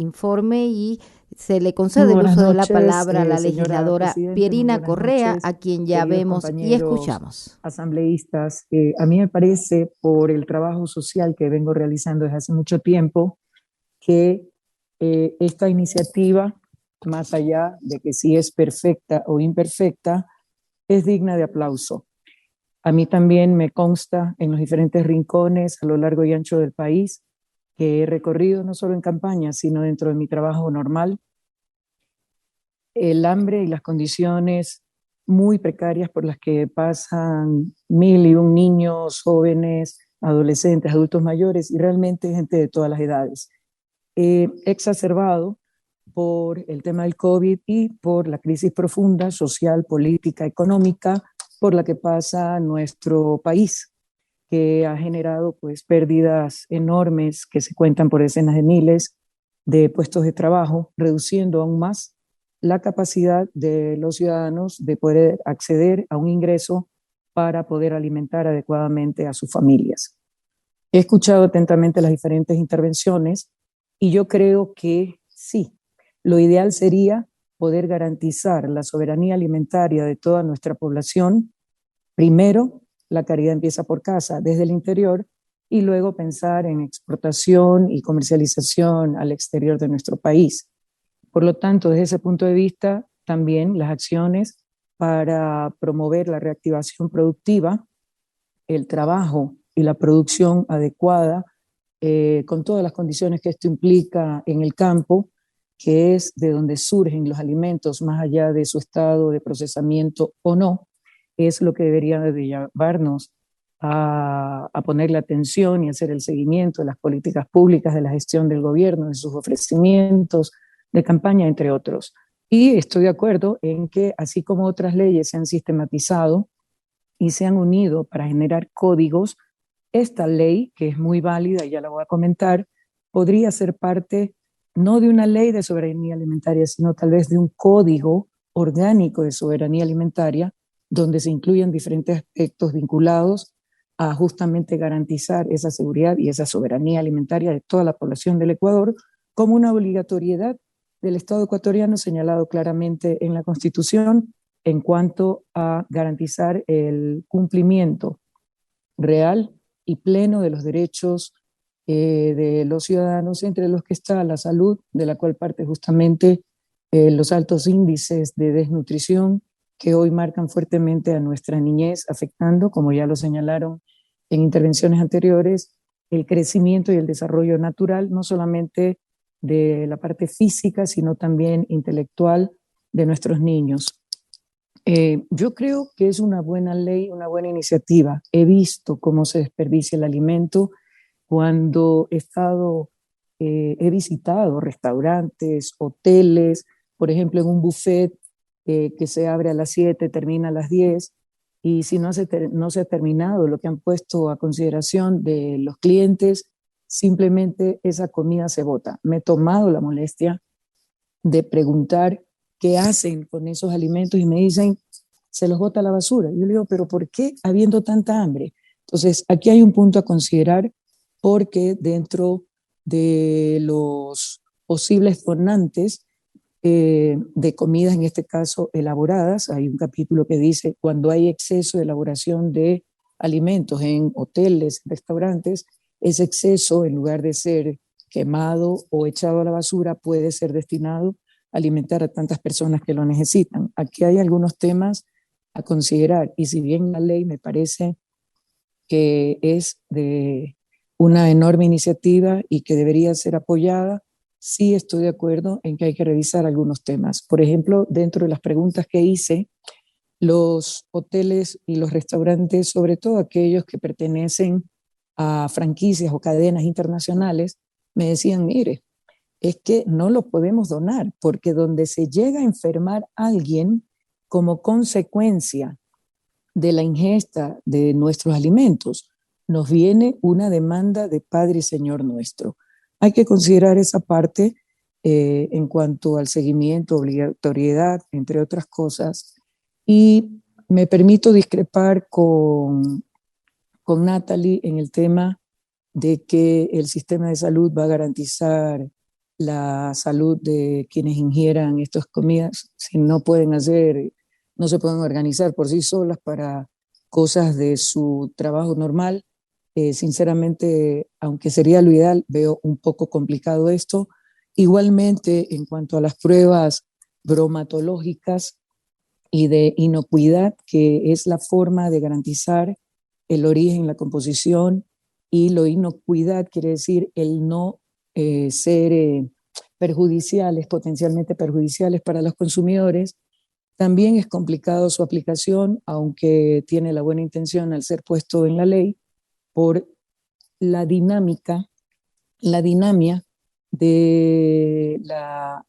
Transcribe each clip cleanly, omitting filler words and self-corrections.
informe y se le Muy concede el buenas uso de la noches, palabra a la señora legisladora Presidente, muy Pierina buenas Correa, noches, a quien ya queridos vemos y compañeros escuchamos. asambleístas. A mí me parece, por el trabajo social que vengo realizando desde hace mucho tiempo, que esta iniciativa, más allá de que si es perfecta o imperfecta, es digna de aplauso. A mí también me consta en los diferentes rincones a lo largo y ancho del país que he recorrido no solo en campaña, sino dentro de mi trabajo normal, el hambre y las condiciones muy precarias por las que pasan mil y un niños, jóvenes, adolescentes, adultos mayores y realmente gente de todas las edades. Exacerbado por el tema del COVID y por la crisis profunda social, política, económica por la que pasa nuestro país, que ha generado pues pérdidas enormes que se cuentan por decenas de miles de puestos de trabajo, reduciendo aún más la capacidad de los ciudadanos de poder acceder a un ingreso para poder alimentar adecuadamente a sus familias. He escuchado atentamente las diferentes intervenciones y yo creo que sí, lo ideal sería poder garantizar la soberanía alimentaria de toda nuestra población. Primero, la caridad empieza por casa, desde el interior, y luego pensar en exportación y comercialización al exterior de nuestro país. Por lo tanto, desde ese punto de vista, también las acciones para promover la reactivación productiva, el trabajo y la producción adecuada, con todas las condiciones que esto implica en el campo, que es de donde surgen los alimentos, más allá de su estado de procesamiento o no, es lo que debería de llevarnos a ponerle atención y hacer el seguimiento de las políticas públicas, de la gestión del gobierno, de sus ofrecimientos de campaña, entre otros. Y estoy de acuerdo en que, así como otras leyes se han sistematizado y se han unido para generar códigos, esta ley, que es muy válida y ya la voy a comentar, podría ser parte no de una ley de soberanía alimentaria, sino tal vez de un código orgánico de soberanía alimentaria, donde se incluyan diferentes aspectos vinculados a justamente garantizar esa seguridad y esa soberanía alimentaria de toda la población del Ecuador como una obligatoriedad del Estado ecuatoriano señalado claramente en la Constitución en cuanto a garantizar el cumplimiento real y pleno de los derechos de los ciudadanos, entre los que está la salud, de la cual parte justamente los altos índices de desnutrición que hoy marcan fuertemente a nuestra niñez, afectando, como ya lo señalaron en intervenciones anteriores, el crecimiento y el desarrollo natural, no solamente de la parte física, sino también intelectual de nuestros niños. Yo creo que es una buena ley, una buena iniciativa. He visto cómo se desperdicia el alimento cuando he visitado restaurantes, hoteles, por ejemplo, en un buffet que se abre a las 7, termina a las 10, y si no se ha terminado lo que han puesto a consideración de los clientes, simplemente esa comida se bota. Me he tomado la molestia de preguntar qué hacen con esos alimentos y me dicen, se los bota a la basura. Yo le digo, pero ¿por qué habiendo tanta hambre? Entonces, aquí hay un punto a considerar porque dentro de los posibles donantes de comidas, en este caso elaboradas, hay un capítulo que dice, cuando hay exceso de elaboración de alimentos en hoteles, restaurantes, ese exceso, en lugar de ser quemado o echado a la basura, puede ser destinado a alimentar a tantas personas que lo necesitan. Aquí hay algunos temas a considerar y si bien la ley me parece que es de una enorme iniciativa y que debería ser apoyada, sí estoy de acuerdo en que hay que revisar algunos temas. Por ejemplo, dentro de las preguntas que hice, los hoteles y los restaurantes, sobre todo aquellos que pertenecen a franquicias o cadenas internacionales, me decían, mire, es que no lo podemos donar porque donde se llega a enfermar a alguien como consecuencia de la ingesta de nuestros alimentos, nos viene una demanda de Padre y Señor nuestro. Hay que considerar esa parte en cuanto al seguimiento, obligatoriedad, entre otras cosas. Y me permito discrepar con Natalie en el tema de que el sistema de salud va a garantizar la salud de quienes ingieran estas comidas, si no pueden hacer, no se pueden organizar por sí solas para cosas de su trabajo normal. Sinceramente, aunque sería lo ideal, veo un poco complicado esto. Igualmente, en cuanto a las pruebas bromatológicas y de inocuidad, que es la forma de garantizar el origen, la composición, y lo inocuidad quiere decir el no ser perjudiciales, potencialmente perjudiciales para los consumidores. También es complicado su aplicación, aunque tiene la buena intención al ser puesto en la ley, por la dinámica, la dinamia de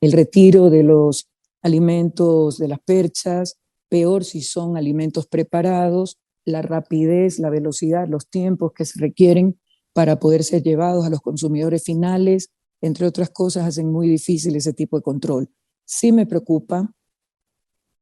el retiro de los alimentos de las perchas, peor si son alimentos preparados, la rapidez, la velocidad, los tiempos que se requieren para poder ser llevados a los consumidores finales, entre otras cosas, hacen muy difícil ese tipo de control. Sí me preocupa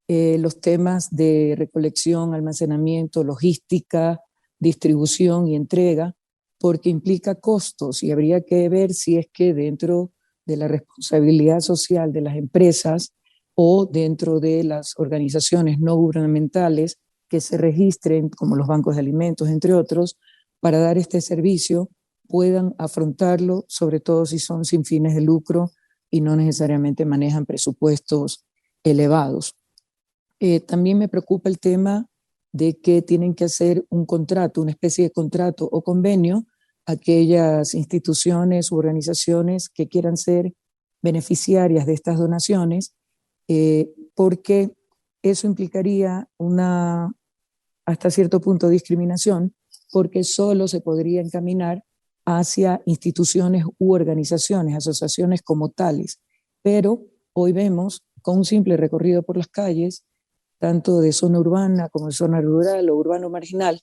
los temas de recolección, almacenamiento, logística, distribución y entrega, porque implica costos y habría que ver si es que dentro de la responsabilidad social de las empresas o dentro de las organizaciones no gubernamentales que se registren, como los bancos de alimentos, entre otros, para dar este servicio, puedan afrontarlo, sobre todo si son sin fines de lucro y no necesariamente manejan presupuestos elevados. También me preocupa el tema de que tienen que hacer un contrato, una especie de contrato o convenio, aquellas instituciones u organizaciones que quieran ser beneficiarias de estas donaciones, porque eso implicaría una, hasta cierto punto, discriminación, porque solo se podría encaminar hacia instituciones u organizaciones, asociaciones como tales. Pero hoy vemos, con un simple recorrido por las calles, tanto de zona urbana como de zona rural o urbano marginal,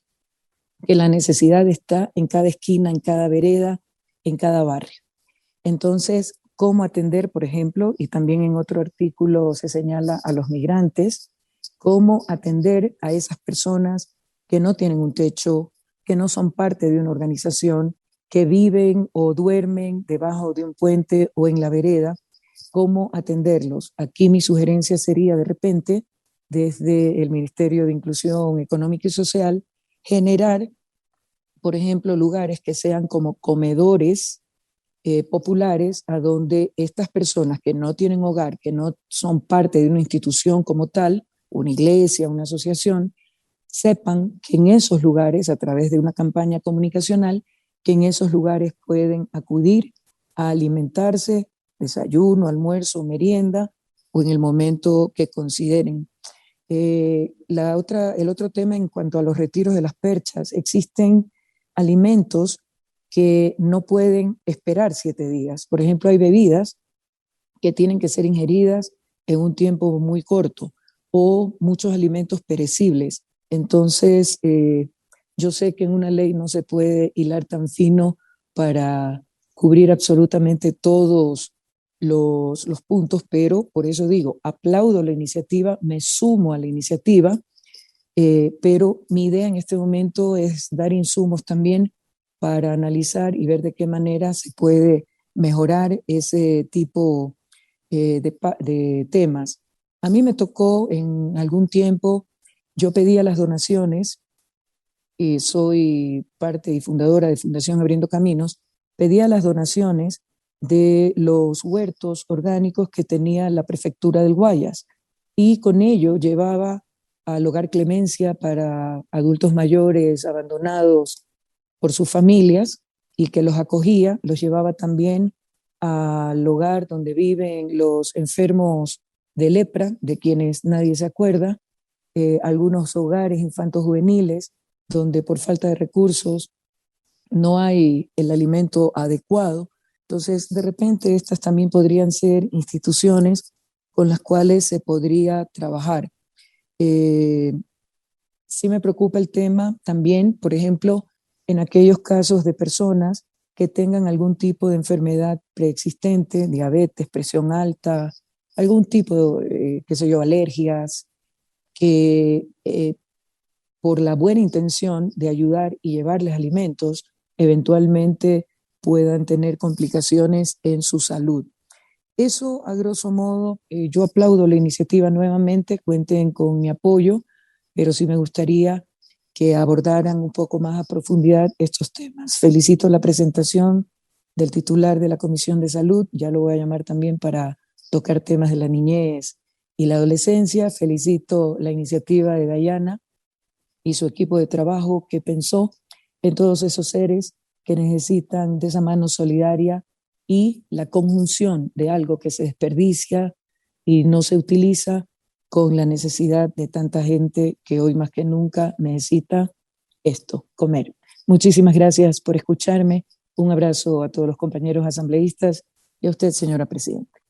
que la necesidad está en cada esquina, en cada vereda, en cada barrio. Entonces, ¿cómo atender, por ejemplo, y también en otro artículo se señala a los migrantes, cómo atender a esas personas que no tienen un techo, que no son parte de una organización, que viven o duermen debajo de un puente o en la vereda? ¿Cómo atenderlos? Aquí mi sugerencia sería de repente, desde el Ministerio de Inclusión Económica y Social, generar, por ejemplo, lugares que sean como comedores populares, a donde estas personas que no tienen hogar, que no son parte de una institución como tal, una iglesia, una asociación, sepan que en esos lugares, a través de una campaña comunicacional, que en esos lugares pueden acudir a alimentarse, desayuno, almuerzo, merienda, o en el momento que consideren. El otro tema en cuanto a los retiros de las perchas, existen alimentos que no pueden esperar 7 días. Por ejemplo, hay bebidas que tienen que ser ingeridas en un tiempo muy corto o muchos alimentos perecibles. Entonces, yo sé que en una ley no se puede hilar tan fino para cubrir absolutamente todos los puntos, pero por eso digo, aplaudo la iniciativa, me sumo a la iniciativa, pero mi idea en este momento es dar insumos también para analizar y ver de qué manera se puede mejorar ese tipo de temas. A mí me tocó en algún tiempo, yo pedía las donaciones, y soy parte y fundadora de Fundación Abriendo Caminos, pedía las donaciones de los huertos orgánicos que tenía la prefectura del Guayas y con ello llevaba al Hogar Clemencia para adultos mayores abandonados por sus familias y que los acogía, los llevaba también al hogar donde viven los enfermos de lepra, de quienes nadie se acuerda, algunos hogares infantos juveniles donde por falta de recursos no hay el alimento adecuado. Entonces, de repente, estas también podrían ser instituciones con las cuales se podría trabajar. Eh, sí me preocupa el tema también, por ejemplo, en aquellos casos de personas que tengan algún tipo de enfermedad preexistente, diabetes, presión alta, algún tipo, qué sé yo, alergias, que por la buena intención de ayudar y llevarles alimentos, eventualmente puedan tener complicaciones en su salud. Eso, a grosso modo, yo aplaudo la iniciativa nuevamente, cuenten con mi apoyo, pero sí me gustaría que abordaran un poco más a profundidad estos temas. Felicito la presentación del titular de la Comisión de Salud, ya lo voy a llamar también para tocar temas de la niñez y la adolescencia. Felicito la iniciativa de Dayana y su equipo de trabajo que pensó en todos esos seres que necesitan de esa mano solidaria y la conjunción de algo que se desperdicia y no se utiliza con la necesidad de tanta gente que hoy más que nunca necesita esto, comer. Muchísimas gracias por escucharme. Un abrazo a todos los compañeros asambleístas y a usted, señora presidenta.